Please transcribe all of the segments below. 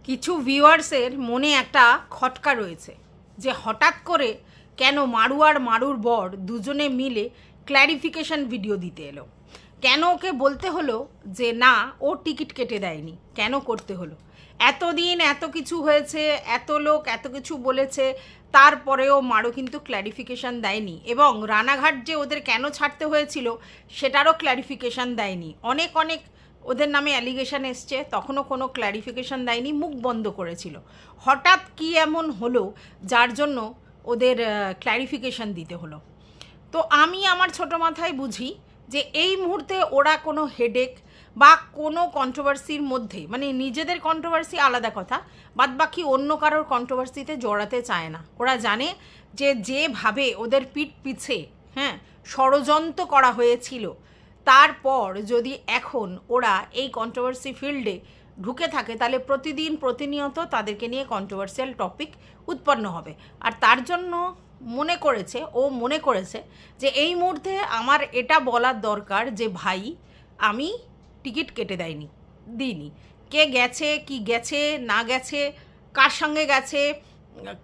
কিছু ভিউয়ার্সের মনে একটা খটকা রয়েছে যে হঠাৎ করে কেন মারু আর মারুর বর দুজনে মিলে ক্ল্যারিফিকেশন ভিডিও দিতে এলো, কেন ওকে বলতে হলো যে না ও টিকিট কেটে দেয়নি, কেন করতে হলো? এতদিন এত কিছু হয়েছে, এত লোক এত কিছু বলেছে, তারপরেও মারু কিন্তু ক্ল্যারিফিকেশান দেয়নি এবং রানাঘাট যে ওদের কেন ছাড়তে হয়েছিল সেটারও ক্ল্যারিফিকেশান দেয়নি। অনেক অনেক ওদের নামে অ্যালিগেশন এসছে, তখনও কোনো ক্ল্যারিফিকেশান দেয়নি, মুখ বন্ধ করেছিল। হঠাৎ কি এমন হলো যার জন্য ওদের ক্ল্যারিফিকেশান দিতে হলো? তো আমি আমার ছোটো মাথায় বুঝি যে এই মুহূর্তে ওরা কোনো হেডেক বা কোনো কন্ট্রোভার্সির মধ্যে, মানে নিজেদের কন্ট্রোভার্সি আলাদা কথা, বাদ বাকি অন্য কারোর কন্ট্রোভার্সিতে জড়াতে চায় না। ওরা জানে যে যেভাবে ওদের পিঠ পিছে ষড়যন্ত্র করা হয়েছিল, তারপর যদি এখন ওরা এই কন্ট্রোভার্সি ফিল্ডে ঢুকে থাকে তাহলে প্রতিনিয়ত তাদেরকে নিয়ে কন্ট্রোভার্সিয়াল টপিক উৎপন্ন হবে। আর তার জন্য মনে করেছে যে এই মুহূর্তে আমার এটা বলার দরকার যে ভাই আমি টিকিট কেটে দিইনি। কে গেছে, কি গেছে না গেছে, কার সঙ্গে গেছে,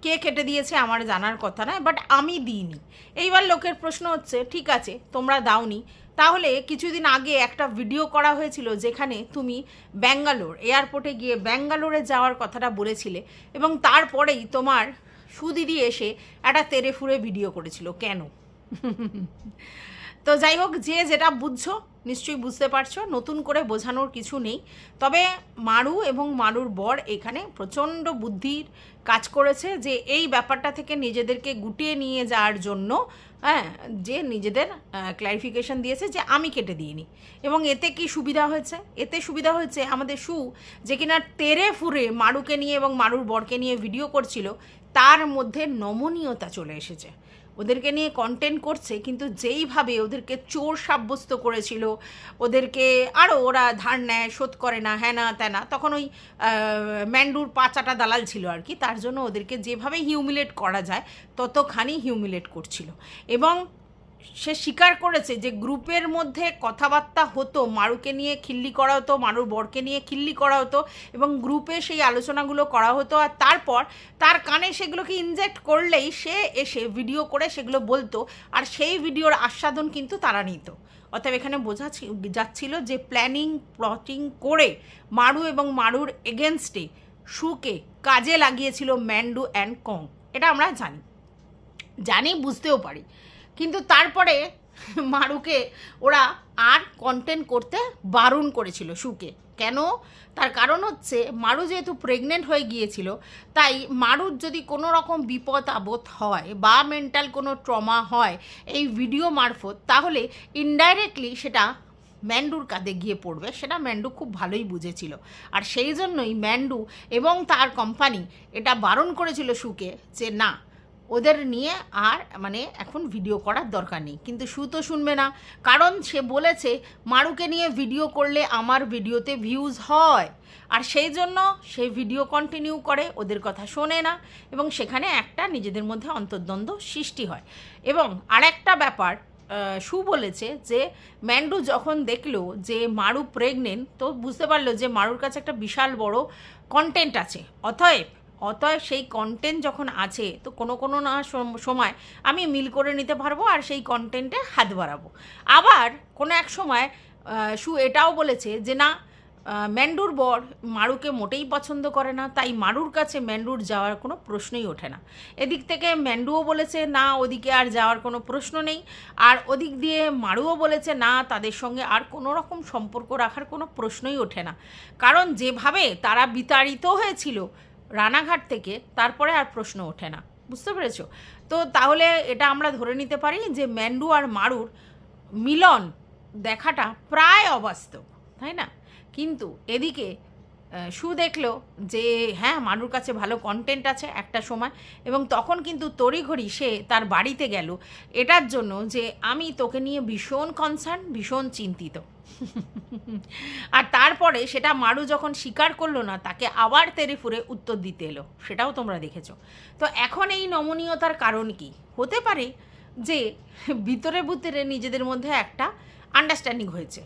কে কেটে দিয়েছে আমার জানার কথা নয়, বাট আমি দিইনি। এইবার লোকের প্রশ্ন হচ্ছে, ঠিক আছে তোমরা দাওনি, তাহলে কিছুদিন আগে একটা ভিডিও করা হয়েছিল যেখানে তুমি ব্যাঙ্গালোর এয়ারপোর্টে গিয়ে ব্যাঙ্গালোরে যাওয়ার কথাটা বলেছিলে এবং তারপরেই তোমার সুদিদি এসে একটা তেরে ফুরে ভিডিও করেছিল, কেন? তো যাই হোক, যে যেটা বুঝছো নিশ্চয়ই বুঝতে পারছো, নতুন করে বোঝানোর কিছু নেই। তবে মারু এবং মারুর বর এখানে প্রচণ্ড বুদ্ধির কাজ করেছে যে এই ব্যাপারটা থেকে নিজেদেরকে গুটিয়ে নিয়ে যাওয়ার জন্য যে নিজেদের ক্ল্যারিফিকেশন দিয়েছে যে আমি কেটে দিইনি। এবং এতে কি সুবিধা হয়েছে? এতে সুবিধা হয়েছে আমাদের যে কিনা তেরে ফুরে মারুকে নিয়ে এবং মারুর বরকে নিয়ে ভিডিও করছিল, তার মধ্যে নমনীয়তা চলে এসেছে। ওদেরকে নিয়ে কন্টেন্ট করছে, কিন্তু যেইভাবে ওদেরকে চোর সাব্যস্ত করেছিল, ওদেরকে আরও ওরা ধার নেয়, শোধ করে না, হ্যাঁ না ত্যানা, তখন ওই ম্যান্ডুর পাচাটা দালাল ছিল আর কি, তার জন্য ওদেরকে যেভাবে হিউমিলেট করা যায় ততখানি হিউমিলেট করছিল। এবং সে স্বীকার করেছে যে গ্রুপের মধ্যে কথাবার্তা হতো, মারুকে নিয়ে খিল্লি করা হতো, মারুর বরকে নিয়ে খিল্লি করা হতো এবং গ্রুপে সেই আলোচনাগুলো করা হতো, আর তারপর তার কানে সেগুলোকে ইনজেক্ট করলেই সে এসে ভিডিও করে সেগুলো বলতো, আর সেই ভিডিওর আস্বাদন কিন্তু তারা নিত। অতএব এখানে বোঝা যাচ্ছিল যে প্লটিং করে মারু এবং মারুর এগেনস্টে শুকে কাজে লাগিয়েছিল ম্যান্ডু অ্যান্ড কং। এটা আমরা জানি বুঝতেও পারি, কিন্তু তারপরে মারুকে ওরা আর কন্টেন্ট করতে বারণ করেছিল শুকে। কেন? তার কারণ হচ্ছে মারু যেহেতু প্রেগনেন্ট হয়ে গিয়েছিল, তাই মারুর যদি কোনো রকম বিপদ আপদ হয় বা মেন্টাল কোনো ট্রমা হয় এই ভিডিও মারফত, তাহলে ইনডাইরেক্টলি সেটা ম্যান্ডুর কাঁধে গিয়ে পড়বে। সেটা ম্যান্ডু খুব ভালোই বুঝেছিল, আর সেই জন্যই ম্যান্ডু এবং তার কোম্পানি এটা বারণ করেছিল শুকে যে না, ওদের নিয়ে আর এখন ভিডিও করার দরকার নেই। কিন্তু শু তো শুনবে না, কারণ সে বলেছে মারুকে নিয়ে ভিডিও করলে আমার ভিডিওতে ভিউজ হয়, আর সেই জন্য সে ভিডিও কন্টিনিউ করে, ওদের কথা শোনে না এবং সেখানে একটা নিজেদের মধ্যে অন্তর্দ্বন্দ্ব সৃষ্টি হয়। এবং আরেকটা ব্যাপার, শু বলেছে যে ম্যান্ডু যখন দেখলো যে মারু প্রেগনেন্ট, তো বুঝতে পারলো যে মারুর কাছে একটা বিশাল বড় কন্টেন্ট আছে। অতএব সেই কন্টেন্ট যখন আছে, তো কোনো না সময় আমি মিল করে নিতে পারবো আর সেই কন্টেন্টে হাত বাড়াবো। আবার কোনো এক সময় শু এটাও বলেছে যে না, ম্যান্ডুর বর মারুকে মোটেই পছন্দ করে না, তাই মারুর কাছে ম্যান্ডুর যাওয়ার কোনো প্রশ্নই ওঠে না। এদিক থেকে ম্যান্ডুও বলেছে না, ওদিকে আর যাওয়ার কোনো প্রশ্ন নেই, আর ওদিক দিয়ে মারুও বলেছে না, তাদের সঙ্গে আর কোনো রকম সম্পর্ক রাখার কোনো প্রশ্নই ওঠে না। কারণ যেভাবে তারা বিতাড়িত হয়েছিল রানাঘাট থেকে, তারপরে আর প্রশ্ন ওঠে না। বুঝতে পেরেছো? তো তাহলে এটা আমরা ধরে নিতে পারি যে ম্যান্ডু আর মারুর মিলন দেখাটা প্রায় অবাস্তব, তাই না? কিন্তু এদিকে শু দেখলো যে হ্যাঁ, মারুর কাছে ভালো কন্টেন্ট আছে একটা সময়, এবং তখন কিন্তু তড়িঘড়ি সে তার বাড়িতে গেল এটার জন্য যে আমি তোকে নিয়ে ভীষণ কনসার্ন, ভীষণ চিন্তিত। আর তারপরে সেটা মারু যখন স্বীকার করলো না, তাকে আবার তেরে ফুরে উত্তর দিতে এলো, সেটাও তোমরা দেখেছো। তো এখন এই নমনীয়তার কারণ কি হতে পারে? যে ভিতরে নিজেদের মধ্যে একটা আন্ডারস্ট্যান্ডিং হয়েছে,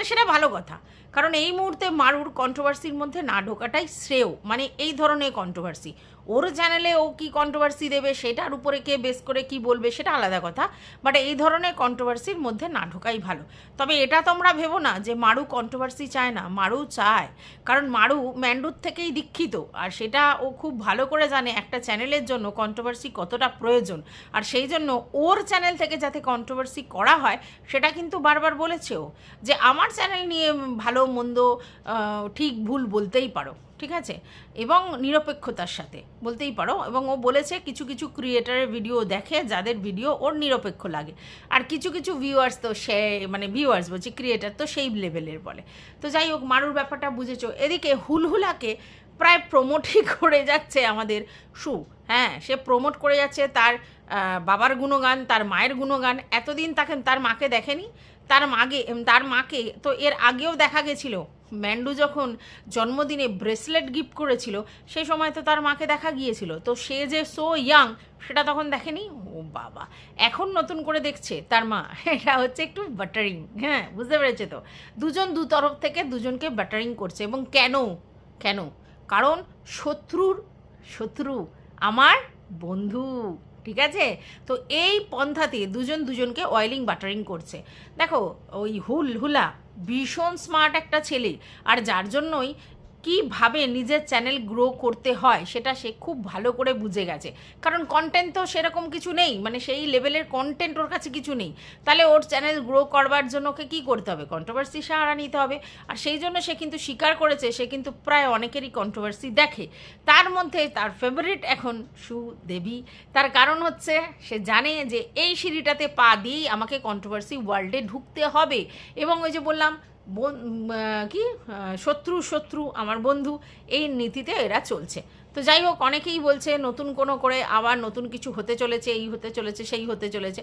সেটা ভালো কথা। কারণ এই মুহূর্তে মারুর কন্ট্রোভার্সির মধ্যে না ঢোকাটাই শ্রেয়, মানে এই ধরনের কন্ট্রোভার্সি। ওর চ্যানেলে ও কি কন্ট্রোভার্সি দেবে সেটার উপরে কে বেস করে কি বলবে সেটা আলাদা কথা, বাট এই ধরনের কন্ট্রোভার্সির মধ্যে না ঢোকাই ভালো। তবে এটা তোমরা ভেবো না যে মারু কন্ট্রোভার্সি চায় না, মারু চায়, কারণ মারু ম্যান্ডুর থেকেই দীক্ষিত, আর সেটা ও খুব ভালো করে জানে একটা চ্যানেলের জন্য কন্ট্রোভার্সি কতটা প্রয়োজন, আর সেই জন্য ওর চ্যানেল থেকে যাতে কন্ট্রোভার্সি করা হয় সেটা কিন্তু বারবার বলেছে ও, যে আমার চ্যানেল নিয়ে ভালো মন্দ ঠিক ভুল বলতেই পারো, ঠিক আছে, এবং নিরপেক্ষতার সাথে বলতেই পারো। এবং ও বলেছে কিছু কিছু ক্রিয়েটারের ভিডিও দেখে যাদের ভিডিও ওর নিরপেক্ষ লাগে, আর কিছু কিছু ভিউয়ার্স তো সে মানে ভিউয়ার্স বলছি ক্রিয়েটার তো সেই লেভেলের বলে। তো যাই হোক, মারুর ব্যাপারটা বুঝেছো। এদিকে হুলহুলাকে প্রায় প্রমোটই করে যাচ্ছে আমাদের সু, হ্যাঁ সে প্রমোট করে যাচ্ছে তার বাবার গুণগান, তার মায়ের গুণগান। এতদিন তার মাকে দেখেনি, তার মাকে তো এর আগেও দেখা গেছিলো, ম্যান্ডু যখন জন্মদিনে ব্রেসলেট গিফট করেছিল সেই সময় তো তার মাকে দেখা গিয়েছিল, তো সে যে সো ইয়াং সেটা তখন দেখেনি। ও বাবা, এখন নতুন করে দেখছে তার মা, এটা হচ্ছে একটু বাটারিং, হ্যাঁ বুঝতে পেরেছে তো, দুজন দু তরফ থেকে দুজনকে বাটারিং করছে। এবং কেন কেন কারণ শত্রু আমার বন্ধু, ঠিক আছে। তো এই পন্থাতে দুজন দুজনকে অয়েলিং বাটারিং করছে। দেখো ওই হুলা ভীষণ স্মার্ট একটা ছেলে, আর যার জন্যই কীভাবে নিজের চ্যানেল গ্রো করতে হয় সেটা সে খুব ভালো করে বুঝে গেছে। কারণ কন্টেন্ট তো সেরকম কিছু নেই, মানে সেই লেভেলের কন্টেন্ট ওর কাছে কিছু নেই, তাহলে ওর চ্যানেল গ্রো করবার জন্য ওকে কী করতে হবে, কন্ট্রোভার্সি সাহারা নিতে হবে। আর সেই জন্য সে কিন্তু স্বীকার করেছে সে কিন্তু প্রায় অনেকেরই কন্ট্রোভার্সি দেখে, তার মধ্যে তার ফেভারিট এখন সুদেবী। তার কারণ হচ্ছে সে জানে যে এই সিঁড়িটাতে পা দিয়েই আমাকে কন্ট্রোভার্সি ওয়ার্ল্ডে ঢুকতে হবে। এবং ওই যে বললাম কি শত্রু আমার বন্ধু, এই নীতিতে এরা চলছে। তো যাই হোক, অনেকেই বলছে নতুন কোনো করে আবার নতুন কিছু হতে চলেছে, এই হতে চলেছে সেই হতে চলেছে,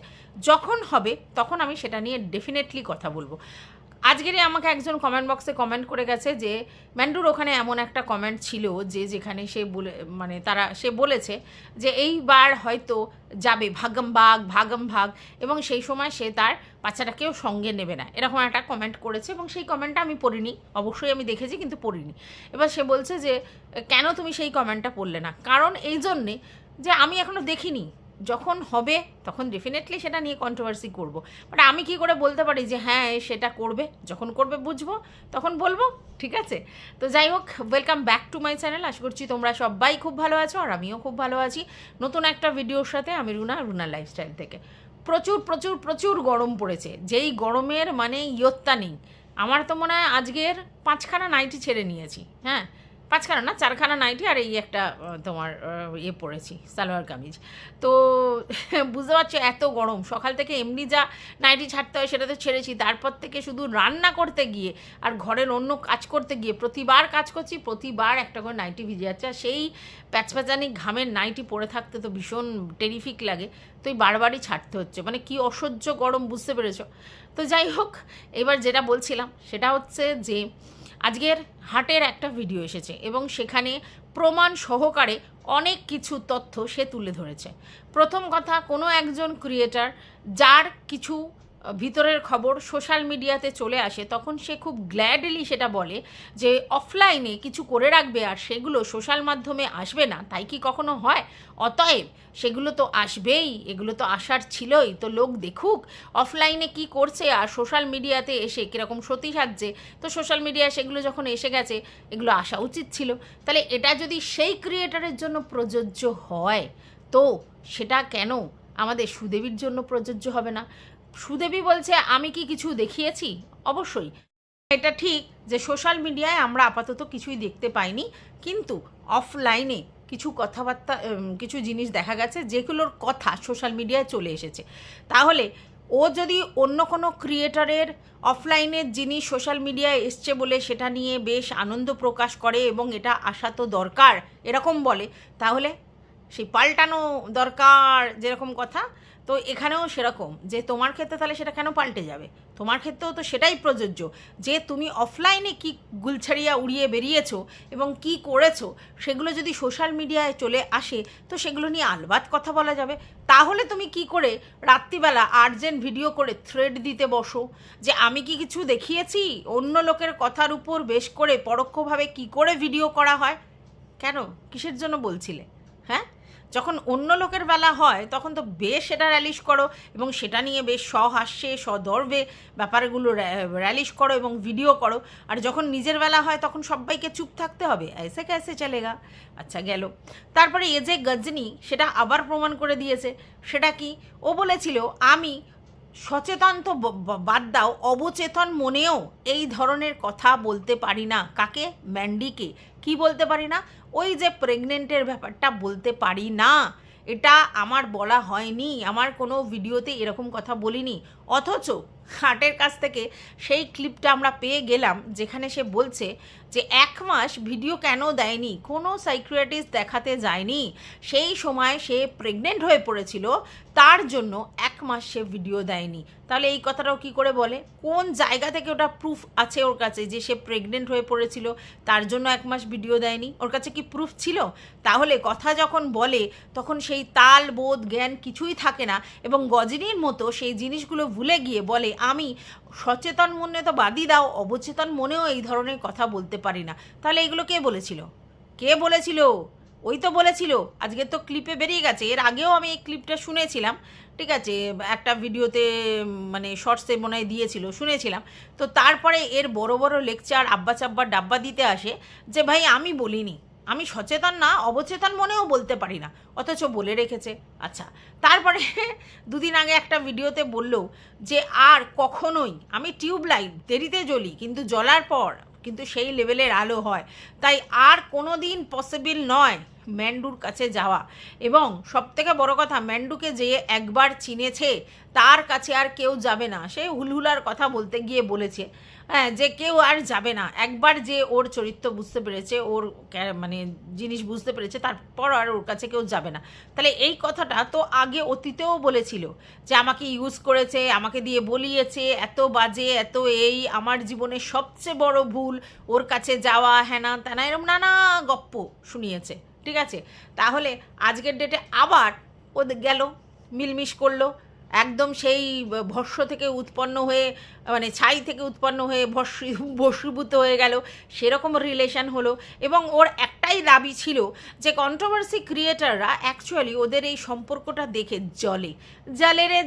যখন হবে তখন আমি সেটা নিয়ে ডেফিনেটলি কথা বলবো। আজকেরই আমাকে একজন কমেন্ট বক্সে কমেন্ট করে গেছে যে ম্যান্ডুর ওখানে এমন একটা কমেন্ট ছিল যে যেখানে সে মানে সে বলেছে যে এইবার হয়তো যাবে ভাগম ভাগ, এবং সেই সময় সে তার বাচ্চাটাকেও সঙ্গে নেবে না, এরকম একটা কমেন্ট করেছে। এবং সেই কমেন্টটা আমি পড়িনি, অবশ্যই আমি দেখেছি কিন্তু পড়িনি। এবার সে বলছে যে কেন তুমি সেই কমেন্টটা পড়লে না, কারণ এই জন্যে যে আমি এখনও দেখিনি, যখন হবে তখন ডেফিনেটলি সেটা নিয়ে কন্ট্রোভার্সি করব। বাট আমি কি করে বলতে পারি যে হ্যাঁ সেটা করবে, যখন করবে বুঝবো তখন বলবো, ঠিক আছে। তো যাই হোক, welcome back to my channel. আশা করছি তোমরা সবাই খুব ভালো আছো, আর আমিও খুব ভালো আছি। নতুন একটা ভিডিওর সাথে আমি রুনা লাইফস্টাইল থেকে। প্রচুর প্রচুর প্রচুর গরম পড়েছে, যেই গরমের মানে ইয়ত্তা নেই। আমার তো মনে হয় আজকের 5খানা নাইটি ছেড়ে নিয়েছি, হ্যাঁ 5খানা না 4খানা নাইটি, আর এই একটা তোমার পরেছি সালোয়ার কামিজ। তো বুঝতে পারছো এত গরম, সকাল থেকে এমনি যা নাইটি ছাড়তে হয় সেটা তো ছেড়েছি, তারপর থেকে শুধু রান্না করতে গিয়ে আর ঘরের অন্য কাজ করতে গিয়ে প্রতিবার কাজ করছি, প্রতিবার একটা করে নাইটি ভিজে যাচ্ছে। আর সেই প্যাচপ্যাচানি ঘামের নাইটি পরে থাকতে তো ভীষণ টেরিফিক লাগে, তো এই বারবারই ছাড়তে হচ্ছে, মানে কি অসহ্য গরম, বুঝতে পেরেছো। তো যাই হোক, এবার যেটা বলছিলাম সেটা হচ্ছে যে আজকের হাটের একটা ভিডিও এসেছে এবং সেখানে প্রমাণ সহকারে অনেক কিছু তথ্য সে তুলে ধরেছে। প্রথম কথা, কোনো একজন ক্রিয়েটার যার কিছু ভিতরের খবর সোশ্যাল মিডিয়াতে চলে আসে তখন সে খুব গ্ল্যাডলি সেটা বলে যে অফলাইনে কিছু করে রাখবে আর সেগুলো সোশ্যাল মাধ্যমে আসবে না, তাই কি কখনো হয়? অতএব সেগুলো তো আসবেই, এগুলো তো আসার ছিলই, তো লোক দেখুক অফলাইনে কি করছে আর সোশ্যাল মিডিয়াতে এসে কীরকম সতী সাজছে। তো সোশ্যাল মিডিয়ায় সেগুলো যখন এসে গেছে এগুলো আসা উচিত ছিল। তাহলে এটা যদি সেই ক্রিয়েটারের জন্য প্রযোজ্য হয় তো সেটা কেন আমাদের সুদেবীর জন্য প্রযোজ্য হবে না? সুদেবী বলছে আমি কি কিছু দেখিয়েছি? অবশ্যই এটা ঠিক যে সোশ্যাল মিডিয়ায় আমরা আপাতত কিছুই দেখতে পাইনি, কিন্তু অফলাইনে কিছু কথাবার্তা কিছু জিনিস দেখা গেছে যেগুলোর কথা সোশ্যাল মিডিয়ায় চলে এসেছে। তাহলে ও যদি অন্য কোনো ক্রিয়েটারের অফলাইনের জিনিস সোশ্যাল মিডিয়ায় এসছে বলে সেটা নিয়ে বেশ আনন্দ প্রকাশ করে এবং এটা আসা তো দরকার এরকম বলে, তাহলে সেই পাল্টানো দরকার যেরকম কথা, তো এখানেও সেরকম যে তোমার ক্ষেত্রে তাহলে সেটা কেন পাল্টে যাবে? তোমার ক্ষেত্রেও তো সেটাই প্রযোজ্য যে তুমি অফলাইনে কি গুলছাড়িয়া উড়িয়ে বেরিয়েছো এবং কি করেছো সেগুলো যদি সোশ্যাল মিডিয়ায় চলে আসে তো সেগুলো নিয়ে আলবাত কথা বলা যাবে। তাহলে তুমি কি করে রাত্রিবেলা আর্জেন্ট ভিডিও করে থ্রেড দিতে বসো যে আমি কি কিছু দেখিয়েছি? অন্য লোকের কথার উপর বেশ করে পরোক্ষভাবে কি করে ভিডিও করা হয়? কেন, কিসের জন্য বলছিলে? হ্যাঁ, যখন অন্য লোকের বেলা হয় তখন তো বেশ সেটা র্যালিশ করো এবং সেটা নিয়ে বেশ সহাস্যে সদর্ভে ব্যাপারগুলো র্যালিশ করো এবং ভিডিও করো। আর যখন নিজের বেলা হয় তখন সবাইকে চুপ থাকতে হবে, ऐसे कैसे चलेगा? আচ্ছা গেল। তারপরে এ যে গজনি সেটা আবার প্রমাণ করে দিয়েছে। সেটা কি? ও বলেছিল আমি সচেতন তো বাদ দাও, অবচেতন মনেও এই ধরনের কথা বলতে পারি না। কাকে? ম্যান্ডিকে। কি বলতে পারি না? ওই যে প্রেগনেন্টের ব্যাপারটা বলতে পারি না, এটা আমার বলা হয়নি, আমার কোনো ভিডিওতে এরকম কথা বলিনি। অথচ হাটের কাছ থেকে সেই ক্লিপটা আমরা পেয়ে গেলাম যেখানে সে বলছে যে 1 মাস ভিডিও কেন দেয়নি, কোনো সাইকিয়াট্রিস্ট দেখাতে যায়নি, সেই সময় সে প্রেগনেন্ট হয়ে পড়েছিল, তার জন্য 1 মাস সে ভিডিও দেয়নি। তাহলে এই কথাটাও কি করে বলে? কোন জায়গা থেকে ওটা প্রুফ আছে ওর কাছে যে সে প্রেগনেন্ট হয়ে পড়েছিল তার জন্য 1 মাস ভিডিও দেয়নি? ওর কাছে কি প্রুফ ছিল? তাহলে কথা যখন বলে তখন সেই তাল বোধ জ্ঞান কিছুই থাকে না এবং গজনীর মতো সেই জিনিসগুলো ভুলে গিয়ে বলে আমি সচেতন মনে তো বাদই দাও, অবচেতন মনেও এই ধরনের কথা বলতে পারি না। তাহলে এগুলো কে বলেছিল? কে বলেছিল? ওই তো বলেছিল। আজকে তো ক্লিপে বেরিয়ে গেছে, এর আগেও আমি এই ক্লিপটা শুনেছিলাম, ঠিক আছে, একটা ভিডিওতে মানে শর্টসে মনে হয় দিয়েছিল, শুনেছিলাম। তো তারপরে এর বড় বড় লেকচার আব্বা চাব্বা ডাব্বা দিতে আসে যে ভাই আমি বলিনি, আমি সচেতন না, অবচেতন মনেও বলতে পারি না, অথচ বলে রেখেছে। আচ্ছা, তারপরে 2 দিন আগে একটা ভিডিওতে বলল যে আর কখনোই আমি টিউবলাইট দেরিতে জ্বলি কিন্তু জ্বলার পর কিন্তু সেই লেভেলের আলো হয়, তাই আর কোনো দিন পসিবল নয় ম্যান্ডুর কাছে যাওয়া। এবং সবথেকে বড় কথা, ম্যান্ডুকে যে একবার চিনেছে তার কাছে আর কেউ যাবে না। সে হুলহুলার কথা বলতে গিয়ে বলেছে হ্যাঁ যে কেউ আর যাবে না, একবার যে ওর চরিত্র বুঝতে পেরেছে, ওর মানে জিনিস বুঝতে পেরেছে, তারপর আর ওর কাছে কেউ যাবে না। তাহলে এই কথাটা তো আগে অতীতেও বলেছিল যে আমাকে ইউজ করেছে, আমাকে দিয়ে বলিয়েছে, এত বাজে, এত এই, আমার জীবনের সবচেয়ে বড় ভুল ওর কাছে যাওয়া, হ্যানা ত্যানা, এরকম নানা গপ্প শুনিয়েছে, ঠিক আছে। তাহলে আজকের ডেটে আবার ও গেল, মিলমিশ করলো, একদম সেই ভস্য থেকে উৎপন্ন হয়ে মানে ছাই থেকে উৎপন্ন হয়ে ভস্মীভূত হয়ে গেল, সেরকম রিলেশন হলো। এবং ওর একটাই দাবি ছিল যে কন্ট্রোভার্সি ক্রিয়েটাররা অ্যাকচুয়ালি ওদের এই সম্পর্কটা দেখে জলে রে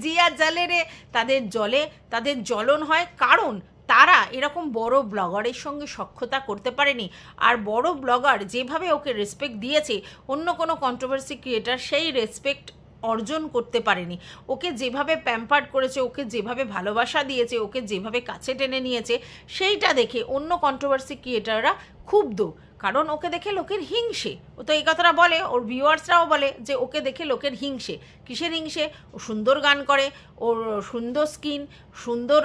জিয়া জলে রে, তাদের জলে, তাদের জ্বলন হয়, কারণ তারা এরকম বড় ব্লগারের সঙ্গে সখ্যতা করতে পারেনি। আর বড় ব্লগার যেভাবে ওকে রেসপেক্ট দিয়েছে, অন্য কোনো কন্ট্রোভার্সি ক্রিয়েটার সেই রেসপেক্ট অর্জন করতে পারেনি। ওকে যেভাবে প্যাম্পার্ড করেছে, ওকে যেভাবে ভালোবাসা দিয়েছে, ওকে যেভাবে কাছে টেনে নিয়েছে, সেইটা দেখে অন্য কন্ট্রোভার্সি ক্রিয়েটাররা ক্ষুব্ধ, কারণ ওকে দেখে লোকের হিংসে। ও তো এই কথাটা বলে, ওর ভিউয়ার্সরাও বলে যে ওকে দেখে লোকের হিংসে। কিসের হিংসে? ও সুন্দর গান করে, ওর সুন্দর স্কিন, সুন্দর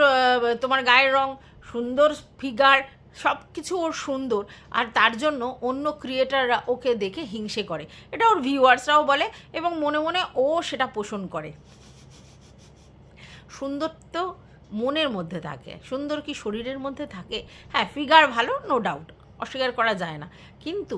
তোমার গায়ের রং, সুন্দর ফিগার, সব কিছু ওর সুন্দর, আর তার জন্য অন্য ক্রিয়েটাররা ওকে দেখে হিংসে করে। এটা ওর ভিউয়ার্সরাও বলে এবং মনে মনে ও সেটা পোষণ করে। সুন্দর তো মনের মধ্যে থাকে, সুন্দর কি শরীরের মধ্যে থাকে? হ্যাঁ, ফিগার ভালো, নো ডাউট, অস্বীকার করা যায় না, কিন্তু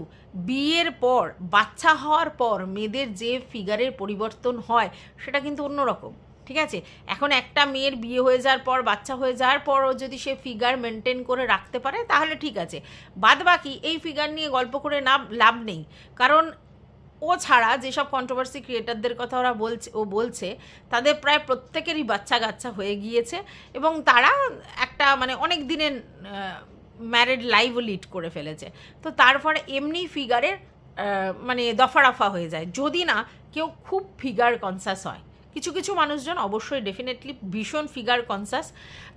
বিয়ের পর, বাচ্চা হওয়ার পর মেয়েদের যে ফিগারের পরিবর্তন হয় সেটা কিন্তু অন্যরকম, ঠিক আছে। এখন একটা মেয়ের বিয়ে হয়ে যাওয়ার পর, বাচ্চা হয়ে যাওয়ার পরও যদি সে ফিগার মেনটেন করে রাখতে পারে তাহলে ঠিক আছে, বাদ বাকি এই ফিগার নিয়ে গল্প করে লাভ নেই। কারণ ও ছাড়া যেসব কন্ট্রোভার্সি ক্রিয়েটারদের কথা বলছে তাদের প্রায় প্রত্যেকেরই বাচ্চা কাচ্চা হয়ে গিয়েছে এবং তারা একটা মানে অনেক দিনের ম্যারিড লাইফও লিড করে ফেলেছে। তো তারপরে এমনি ফিগারের মানে দফারফা হয়ে যায় যদি না কেউ খুব ফিগার কনসাস হয়। কিছু কিছু মানুষজন অবশ্যই ডেফিনেটলি ভীষণ ফিগার কনসাস,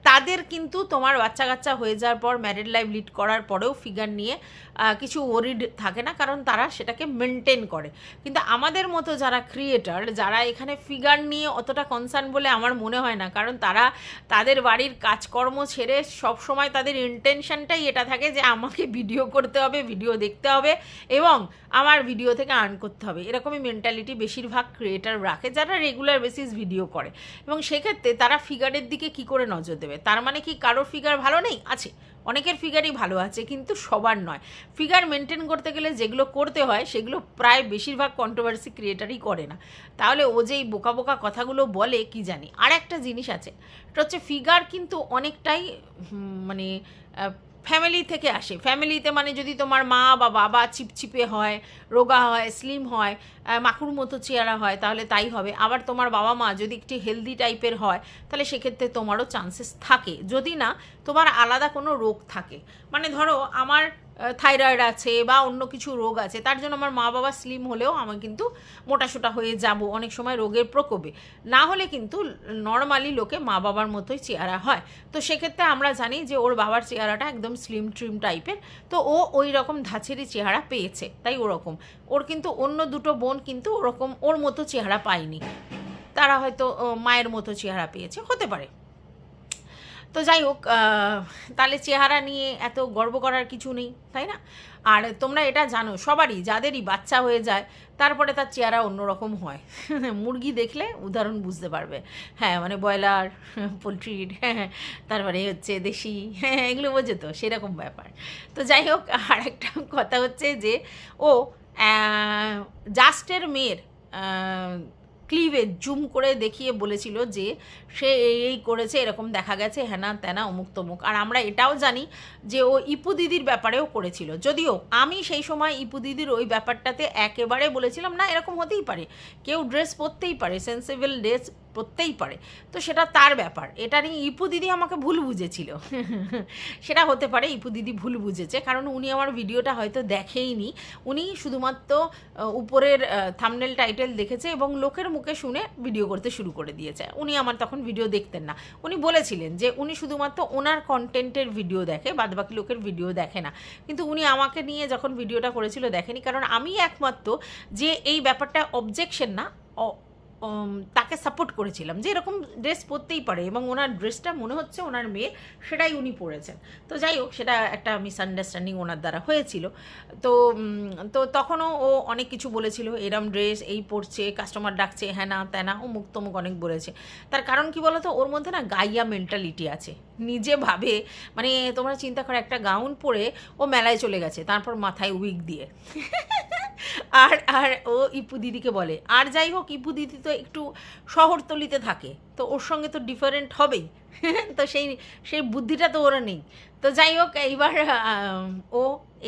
তাদের কিন্তু তোমার বাচ্চা কাচ্চা হয়ে যাওয়ার পর, ম্যারিড লাইফ লিড করার পরেও ফিগার নিয়ে কিছু ওরিড থাকে না, কারণ তারা সেটাকে মেনটেন করে। কিন্তু আমাদের মতো যারা ক্রিয়েটার, যারা এখানে ফিগার নিয়ে অতটা কনসার্ন বলে আমার মনে হয় না, কারণ তারা তাদের বাড়ির কাজকর্ম ছেড়ে সব সময় তাদের ইন্টেনশনটাই এটা থাকে যে আমাকে ভিডিও করতে হবে, ভিডিও দেখতে হবে এবং আমার ভিডিও থেকে আর্ন করতে হবে। এরকমই মেন্টালিটি বেশিরভাগ ক্রিয়েটার রাখে যারা রেগুলার বেসিস ভিডিও করে, এবং সেক্ষেত্রে তারা ফিগারের দিকে কি করে নজর দেবে? তার মানে কি কারোর ফিগার ভালো নেই? আছে, অনেকের ফিগারই ভালো আছে, কিন্তু সবার নয়। ফিগার মেনটেন করতে গেলে যেগুলো করতে হয় সেগুলো প্রায় বেশিরভাগ কন্ট্রোভার্সি ক্রিয়েটারই করে না। তাহলে ও যেই বোকা বোকা কথাগুলো বলে কি জানি। আর একটা জিনিস আছে, এটা হচ্ছে ফিগার কিন্তু অনেকটাই মানে ফ্যামিলি থেকে আসে। ফ্যামিলিতে মানে যদি তোমার মা বা বাবা চিপচিপে হয়, রোগা হয়, স্লিম হয়, মাকুর মতো চেহারা হয়, তাহলে তাই হবে। আবার তোমার বাবা মা যদি একটি হেলদি টাইপের হয়, তাহলে সেক্ষেত্রে তোমারও চান্সেস থাকে, যদি না তোমার আলাদা কোনো রোগ থাকে। মানে ধরো আমার থাইরয়েড আছে বা অন্য কিছু রোগ আছে, তার জন্য আমার মা বাবা স্লিম হলেও আমি কিন্তু মোটাসোটা হয়ে যাব অনেক সময় রোগের প্রকোপে। না হলে কিন্তু নর্মালি লোকে মা বাবার মতোই চেহারা হয়। তো সেক্ষেত্রে আমরা জানি যে ওর বাবার চেহারাটা একদম স্লিম ট্রিম টাইপের, তো ও ওই রকম ধাঁচেরই চেহারা পেয়েছে, তাই ওরকম। ওর কিন্তু অন্য দুটো বোন কিন্তু ওরকম ওর মতো চেহারা পায়নি, তারা হয়তো মায়ের মতো চেহারা পেয়েছে, হতে পারে। তো যাই হোক, তাহলে চেহারা নিয়ে এত গর্ব করার কিছু নেই, তাই না? আর তোমরা এটা জানো সবারই, যাদেরই বাচ্চা হয়ে যায় তারপরে তার চেহারা অন্যরকম হয়। মুরগি দেখলে উদাহরণ বুঝতে পারবে, হ্যাঁ মানে ব্রয়লার, পোলট্রির, হ্যাঁ, তারপরে হচ্ছে দেশি, হ্যাঁ এগুলো বোঝে তো, সেরকম ব্যাপার। তো যাই হোক, আর একটা কথা হচ্ছে যে ও জাস্টের মেয়ের ক্লিভেজ জুম করে দেখিয়ে বলেছিল যে সে এই করেছে, এরকম দেখা গেছে, হ্যানা ত্যানা অমুক তমুক। আর আমরা এটাও জানি যে ও ইপু দিদির ব্যাপারেও করেছিল, যদিও আমি সেই সময় ইপু দিদির ওই ব্যাপারটাতে একেবারে বলেছিলাম না, এরকম হতেই পারে, কেউ ড্রেস পরতেই পারে, সেন্সিবল ড্রেস পরতেই পারে, তো সেটা তার ব্যাপার। এটা নিয়ে ইপু দিদি আমাকে ভুল বুঝেছিল। সেটা হতে পারে ইপু দিদি ভুল বুঝেছে, কারণ উনি আমার ভিডিওটা হয়তো দেখেইনি, উনি শুধুমাত্র উপরের থাম্বনেল টাইটেল দেখেছে এবং লোকের মুখে শুনে ভিডিও করতে শুরু করে দিয়েছে। উনি আমার তখন ভিডিও দেখতেন না, উনি বলেছিলেন যে উনি শুধুমাত্র ওনার কন্টেন্টের ভিডিও দেখে, বাদবাকি লোকের ভিডিও দেখে না। কিন্তু উনি আমাকে নিয়ে যখন ভিডিওটা করেছিল দেখেনি, কারণ আমি একমাত্র যে এই ব্যাপারটা অবজেকশন না, তাকে সাপোর্ট করেছিলাম যে এরকম ড্রেস পরতেই পারে, এবং ওনার ড্রেসটা মনে হচ্ছে ওনার মেয়ের, সেটাই উনি পরেছেন। তো যাই হোক, সেটা একটা মিসআন্ডারস্ট্যান্ডিং ওনার দ্বারা হয়েছিল। তো তো তখনও ও অনেক কিছু বলেছিল, এরম ড্রেস এই পরছে, কাস্টমার ডাকছে, হ্যানা ত্যানা অমুক তমুক অনেক বলেছে। তার কারণ কি বলো তো, ওর মধ্যে না গাইয়া মেন্টালিটি আছে, নিজে ভাবে, মানে তোমরা চিন্তা করো, একটা গাউন পরে ও মেলায় চলে গেছে, তারপর মাথায় উইগ দিয়ে। আর ও ইপু দিদিকে বলে, আর যাই হোক ইপু দিদি তো একটু শহরতলিতে থাকে, তো ওর সঙ্গে তো ডিফারেন্ট হবেই। তো সেই বুদ্ধিটা তো ওরা নেই। তো যাই হোক, এইবার ও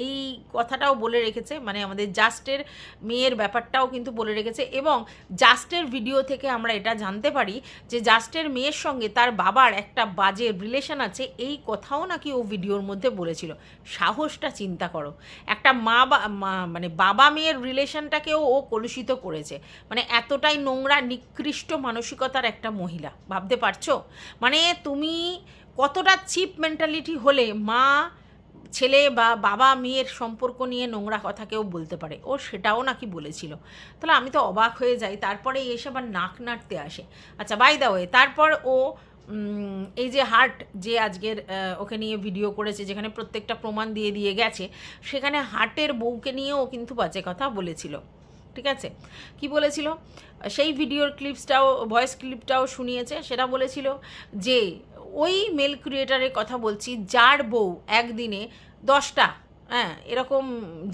এই কথাটাও বলে রেখেছে, মানে আমাদের জাস্টের মেয়ের ব্যাপারটাও কিন্তু বলে রেখেছে। এবং জাস্টের ভিডিও থেকে আমরা এটা জানতে পারি যে জাস্টের মেয়ের সঙ্গে তার বাবার একটা বাজে রিলেশন আছে, এই কথাও নাকি ও ভিডিওর মধ্যে বলেছিল। সাহসটা চিন্তা করো, একটা মানে বাবা মেয়ের রিলেশনটাকেও ও কলুষিত করেছে, মানে এতটাই নোংরা নিকৃষ্ট মানসিকতার একটা মহিলা, ভাবতে পারছো? মানে তুমি কতটা চিপ মেন্টালিটি হলে মা ছেলে বা বাবা মেয়ের সম্পর্ক নিয়ে নোংরা কথা কেউ বলতে পারে, ও সেটাও নাকি বলেছিল। তাহলে আমি তো অবাক হয়ে যাই, তারপরে এসে আবার নাক নাড়তে আসে। আচ্ছা, বাই দ্য ওয়ে, তারপর ও এই যে হার্ট যে আজকের ওকে নিয়ে ভিডিও করেছে, যেখানে প্রত্যেকটা প্রমাণ দিয়ে দিয়ে গেছে, সেখানে হার্টের বউকে নিয়েও কিন্তু বাজে কথা বলেছিল। ঠিক আছে, কি বলেছিল সেই ভিডিওর ক্লিপসটাও, ভয়েস ক্লিপটাও শুনিয়েছে। সেটা বলেছিল যে ওই মেল ক্রিয়েটারের কথা বলছি, যার বউ একদিনে 10টা এরকম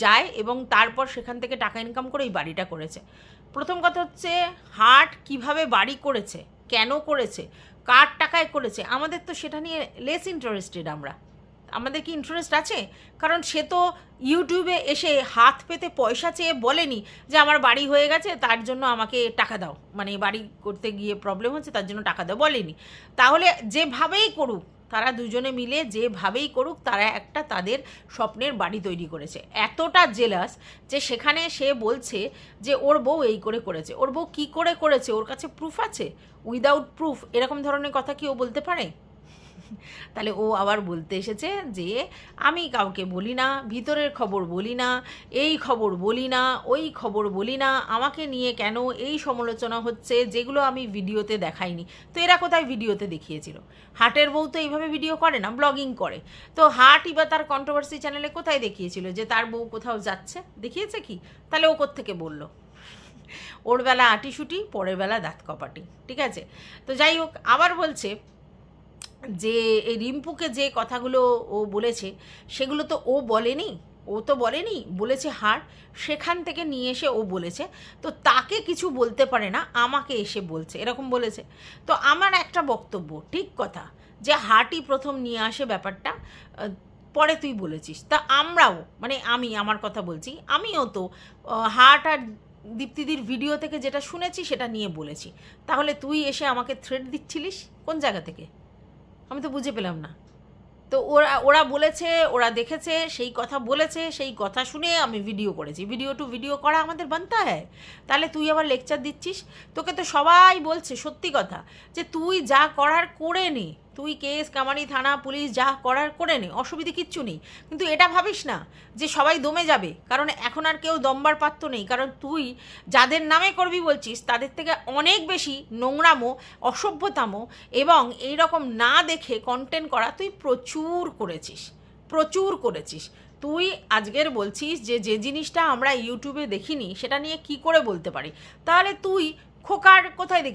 যায় এবং তারপর সেখান থেকে টাকা ইনকাম করে এই বাড়িটা করেছে। প্রথম কথা হচ্ছে, হার্ট কিভাবে বাড়ি করেছে, কেন করেছে, কার টাকায় করেছে, আমাদের তো সেটা নিয়ে লেস ইন্টারেস্টেড। আমাদের কি ইন্টারেস্ট আছে? কারণ সে তো ইউটিউবে এসে হাত পেতে পয়সা চেয়ে বলেনি যে আমার বাড়ি হয়ে গেছে তার জন্য আমাকে টাকা দাও, মানে বাড়ি করতে গিয়ে প্রবলেম হচ্ছে তার জন্য টাকা দাও, বলেনি। তাহলে যেভাবেই করুক, তারা দুজনে মিলে যেভাবেই করুক, তারা একটা তাদের স্বপ্নের বাড়ি তৈরি করেছে। এতটা জেলাস যে সেখানে সে বলছে যে ওর বউ এই করে করেছে। ওর বউ কী করে করেছে, ওর কাছে প্রুফ আছে? উইদাউট প্রুফ এরকম ধরনের কথা কি ও বলতে পারে? তাহলে ও আবার বলতে এসেছে যে আমি কাউকে বলি না, ভিতরের খবর বলি না, এই খবর বলি না, ওই খবর বলি না, আমাকে নিয়ে কেন এই সমালোচনা হচ্ছে যেগুলো আমি ভিডিওতে দেখাইনি। তো এরা কোথায় ভিডিওতে দেখিয়েছিল? হার্টের বউ তো এইভাবে ভিডিও করে না, ব্লগিং করে। তো হার্টই বা তার কন্ট্রোভার্সি চ্যানেলে কোথায় দেখিয়েছিল যে তার বউ কোথাও যাচ্ছে? দেখিয়েছে কি? তাহলে ও কোত্থেকে বললো? ওর বেলা আটিসুটি, পরের বেলা দাঁত কপাটি, ঠিক আছে? তো যাই হোক, আবার বলছে যে এই রিম্পুকে যে কথাগুলো ও বলেছে সেগুলো তো ও বলেনি, বলেছে হার, সেখান থেকে নিয়ে এসে ও বলেছে, তো তাকে কিছু বলতে পারে না, আমাকে এসে বলছে, এরকম বলেছে। তো আমার একটা বক্তব্য, ঠিক কথা, যে হার্টই প্রথম নিয়ে আসে ব্যাপারটা, পরে তুই বলেছিস, তা আমরাও, মানে আমি আমার কথা বলছি, আমিও তো হার্ট আর দীপ্তিদির ভিডিও থেকে যেটা শুনেছি সেটা নিয়ে বলেছি, তাহলে তুই এসে আমাকে থ্রেট দিচ্ছিলিস কোন জায়গা থেকে? আমি তো বুঝে পেলাম না। তো ওরা বলেছে, ওরা দেখেছে, সেই কথা বলেছে, সেই কথা শুনে আমি ভিডিও করেছি, ভিডিও টু ভিডিও করা আমাদের বানতা হয়। তাহলে তুই আবার লেকচার দিচ্ছিস? তোকে তো সবাই বলছে সত্যি কথা, যে তুই যা করার করে নে, তুই কেস কামারি থানা পুলিশ যা করার করে নে, অসুবিধে কিচ্ছু নেই, কিন্তু এটা ভাবিস না যে সবাই দমে যাবে, কারণ এখন আর কেউ দমবার পাত্র নেই, কারণ তুই যাদের নামে করবি বলছিস তাদের থেকে অনেক বেশি নোংরামো, অসভ্যতামো এবং এই রকম না দেখে কন্টেন্ট করা তুই প্রচুর করেছিস। তুই আজকের বলছিস যে যে জিনিসটা আমরা ইউটিউবে দেখিনি সেটা নিয়ে কি করে বলতে পারি? তাহলে তুই খোকার কোথায়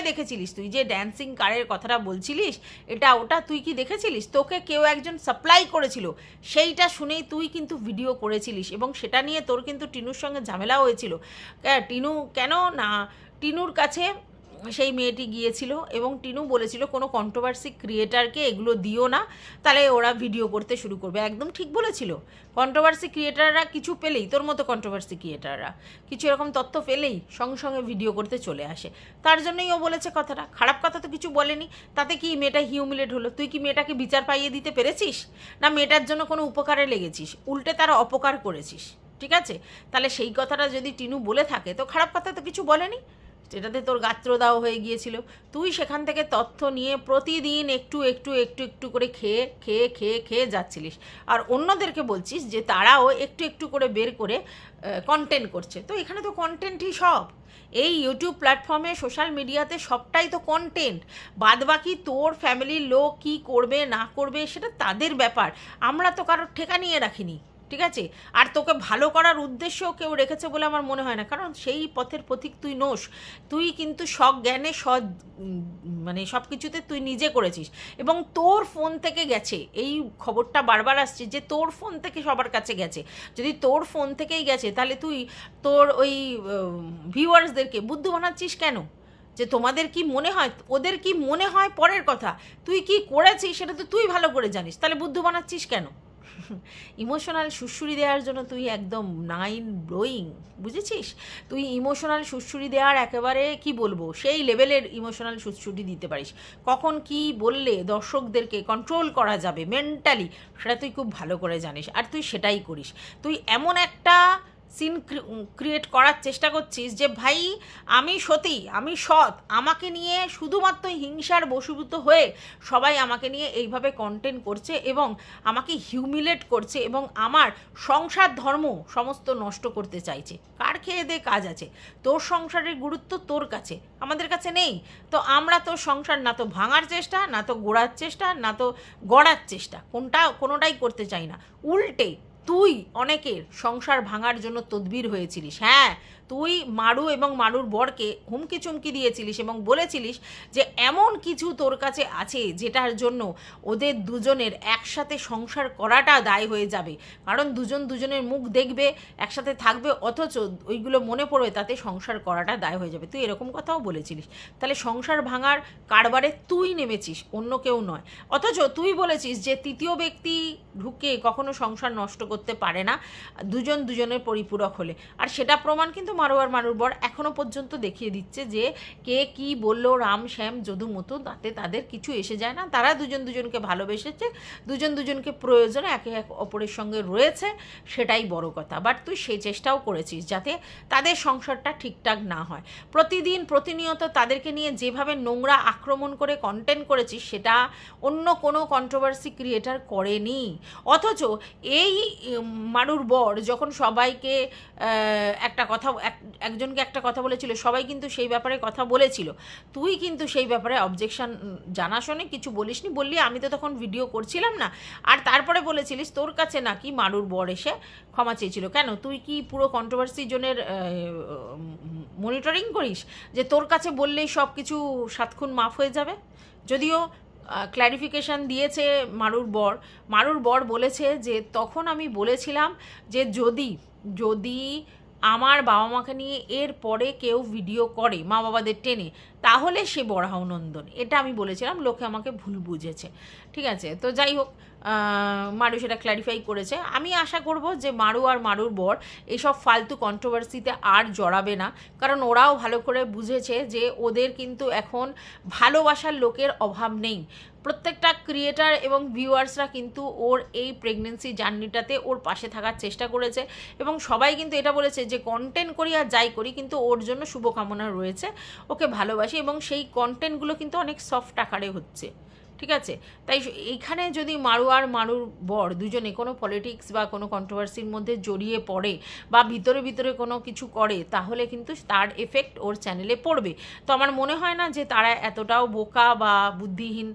দেখেছিলিস তুই যে ড্যান্সিং কারের কথাটা বলছিলিস, এটা ওটা তুই কি দেখেছিলিস? তোকে কেউ একজন সাপ্লাই করেছিল, সেইটা শুনেই তুই কিন্তু ভিডিও করেছিলিস, এবং সেটা নিয়ে তোর কিন্তু টিনুর সঙ্গে ঝামেলা হয়েছিল। টিনু কেন না, টিনুর কাছে সেই মেয়েটি গিয়েছিল এবং টিনু বলেছিল কোনো কন্ট্রোভার্সি ক্রিয়েটারকে এগুলো দিও না, তাহলে ওরা ভিডিও করতে শুরু করবে। একদম ঠিক বলেছিল। কন্ট্রোভার্সি ক্রিয়েটাররা কিছু পেলেই, তোর মতো কন্ট্রোভার্সি ক্রিয়েটাররা কিছু এরকম তথ্য পেলেই সঙ্গে সঙ্গে ভিডিও করতে চলে আসে, তার জন্যই ও বলেছে কথাটা। খারাপ কথা তো কিছু বলেনি, তাতে কি মেয়েটা হিউমিলেট হলো? তুই কি মেয়েটাকে বিচার পাইয়ে দিতে পেরেছিস? না মেয়েটার জন্য কোনো উপকারে লেগেছিস? উল্টে তারা অপকার করেছিস, ঠিক আছে? তাহলে সেই কথাটা যদি টিনু বলে থাকে, তো খারাপ কথা তো কিছু বলেনি, যেটাতে তোর গাত্রদাহ হয়ে গিয়েছিল। তুই সেখান থেকে তথ্য নিয়ে প্রতিদিন একটু করে খেয়ে যাচ্ছিলিস, আর অন্যদেরকে বলছিস যে তারাও একটু একটু করে বের করে কন্টেন্ট করছে। তো এখানে তো কন্টেন্টই সব, এই ইউটিউব প্ল্যাটফর্মে, সোশ্যাল মিডিয়াতে সবটাই তো কন্টেন্ট। বাদবাকি তোর ফ্যামিলির লোক কী করবে না করবে সেটা তাদের ব্যাপার, আমরা তো কারোর ঠেকা নিয়ে রাখিনি, ঠিক আছে? আর তোকে ভালো করার উদ্দেশ্যও কেউ রেখেছে বলে আমার মনে হয় না, কারণ সেই পথের পথিক তুই নোস। তুই কিন্তু জ্ঞানে মানে সব কিছুতে তুই নিজে করেছিস, এবং তোর ফোন থেকে গেছে, এই খবরটা বারবার আসছে যে তোর ফোন থেকে সবার কাছে গেছে। যদি তোর ফোন থেকেই গেছে, তাহলে তুই তোর ওই ভিউয়ার্সদেরকে বুদ্ধু বানাচ্ছিস কেন? যে তোমাদের কি মনে হয়, ওদের কি মনে হয় পরের কথা, তুই কি করেছিস সেটা তো তুই ভালো করে জানিস, তাহলে বুদ্ধু বানাচ্ছিস কেন? ইমোশনাল সুড়সুড়ি দেওয়ার জন্য তুই একদম মাইন্ড ব্লোয়িং, বুঝেছিস? তুই ইমোশনাল সুড়সুড়ি দেওয়ার একেবারে কি বলবো, সেই লেভেলের ইমোশনাল সুড়সুড়ি দিতে পারিস। কখন কি বললে দর্শকদেরকে কন্ট্রোল করা যাবে মেন্টালি, সেটা তুই খুব ভালো করে জানিস, আর তুই সেটাই করিস। তুই এমন একটা সিন ক্রিয়েট করার চেষ্টা করছিস যে ভাই আমি সতী, আমি সৎ, আমাকে নিয়ে শুধুমাত্র হিংসার বশীভূত হয়ে সবাই আমাকে নিয়ে এইভাবে কন্টেন্ট করছে এবং আমাকে হিউমিলেট করছে এবং আমার সংসার ধর্ম সমস্ত নষ্ট করতে চাইছে। কার খেয়ে দে কাজ আছে? তোর সংসারের গুরুত্ব তোর কাছে, আমাদের কাছে নেই। তো আমরা তোর সংসার না তো ভাঙার চেষ্টা, না তো গোড়ার চেষ্টা, না তো গড়ার চেষ্টা, কোনোটাই করতে চাই না। উল্টে তুই অনেকের সংসার ভাঙার জন্য তদবির হয়েছিলিস। হ্যাঁ, তুই মারু এবং মারুর বরকে হুমকি চুমকি দিয়েছিলিস এবং বলেছিলিস যে এমন কিছু তোর কাছে আছে যেটার জন্য ওদের দুজনের একসাথে সংসার করাটা দায় হয়ে যাবে, কারণ দুজনের মুখ দেখবে, একসাথে থাকবে, অথচ ওইগুলো মনে পড়বে, তাতে সংসার করাটা দায় হয়ে যাবে। তুই এরকম কথাও বলেছিলিস। তাহলে সংসার ভাঙার কারবারে তুই নেমেছিস, অন্য কেউ নয়। অথচ তুই বলেছিস যে তৃতীয় ব্যক্তি ঢুকে কখনো সংসার নষ্ট করতে পারে না, দুজনের পরিপূরক হলে। আর সেটা প্রমাণ কিন্তু মারুর বর এখনও পর্যন্ত দেখিয়ে দিচ্ছে যে কে কি বললো, রাম শ্যাম যদু মতো, তাতে তাদের কিছু এসে যায় না। তারা দুজনকে ভালোবেসেছে, দুজনকে প্রয়োজনে একে অপরের সঙ্গে রয়েছে, সেটাই বড় কথা। বাট তুই সেই চেষ্টাও করেছিস যাতে তাদের সংসারটা ঠিকঠাক না হয়। প্রতিনিয়ত তাদেরকে নিয়ে যেভাবে নোংরা আক্রমণ করে কন্টেন্ট করেছিস, সেটা অন্য কোনো কন্ট্রোভার্সি ক্রিয়েটার করেনি। অথচ মারুর বর যখন সবাইকে একটা কথা একজনকে একটা কথা বলেছিল, সবাই কিন্তু সেই ব্যাপারে কথা বলেছিল, তুই কিন্তু সেই ব্যাপারে অবজেকশন জানাশোনে কিছু বলিসনি, বললি আমি তো তখন ভিডিও করছিলাম না। আর তারপরে বলেছিলিস তোর কাছে নাকি মারুর বর এসে ক্ষমা চেয়েছিল। কেন, তুই কি পুরো কন্ট্রোভার্সি জোনের মনিটরিং করিস যে তোর কাছে বললেই সব কিছু সাতক্ষণ মাফ হয়ে যাবে? যদিও ক্ল্যারিফিকেশান দিয়েছে মারুর বর বলেছে যে তখন আমি বলেছিলাম যে যদি আমার বাবা মাকে নিয়ে এর পরে কেউ ভিডিও করে মা বাবাদের টেনে, তাহলে সে বরাহনন্দন, এটা আমি বলেছিলাম, লোকে আমাকে ভুল বুঝেছে। ঠিক আছে, তো যাই হোক, মারু সেটা ক্ল্যারিফাই করেছে। আমি আশা করব যে মারু আর মারুর বর এইসব ফালতু কন্ট্রোভার্সিতে আর জড়াবে না, কারণ ওরাও ভালো করে বুঝেছে যে ওদের কিন্তু এখন ভালোবাসার লোকের অভাব নেই। প্রত্যেকটা ক্রিয়েটার এবং ভিউয়ার্সরা কিন্তু ওর এই প্রেগনেন্সি জার্নিটাতে ওর পাশে থাকার চেষ্টা করেছে, এবং সবাই কিন্তু এটা বলেছে যে কন্টেন্ট করি আর যাই করি কিন্তু ওর জন্য শুভকামনা রয়েছে, ওকে ভালোবাসি, এবং সেই কন্টেন্টগুলো কিন্তু অনেক সফট আকারে হচ্ছে। ঠিক আছে, তাই এইখানে যদি মারু আর মারুর বর দুজনে কোনো পলিটিক্স বা কোনো কন্ট্রোভার্সির মধ্যে জড়িয়ে পড়ে বা ভিতরে ভিতরে কোনো কিছু করে, তাহলে কিন্তু তার এফেক্ট ওর চ্যানেলে পড়বে। তো আমার মনে হয় না যে তারা এতটাও বোকা বা বুদ্ধিহীন,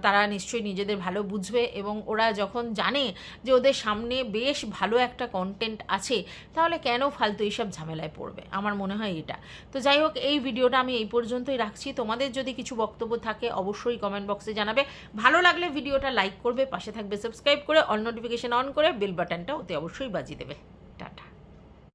তারা নিশ্চয়ই নিজেদের ভালো বুঝবে, এবং ওরা যখন জানে যে ওদের সামনে বেশ ভালো একটা কন্টেন্ট আছে, তাহলে কেন ফালতু এইসব ঝামেলায় পড়বে, আমার মনে হয় এটা। তো যাই হোক, এই ভিডিওটা আমি এই পর্যন্তই রাখছি। তোমাদের যদি কিছু বক্তব্য থাকে অবশ্যই কমেন্ট বক্সে জানাবে। ভালো লাগলে ভিডিওটা লাইক করবে, পাশে থাকবে সাবস্ক্রাইব করে, অল নোটিফিকেশন অন করে বেল বাটনটা ওতে অবশ্যই বাজিয়ে দেবে। টাটা।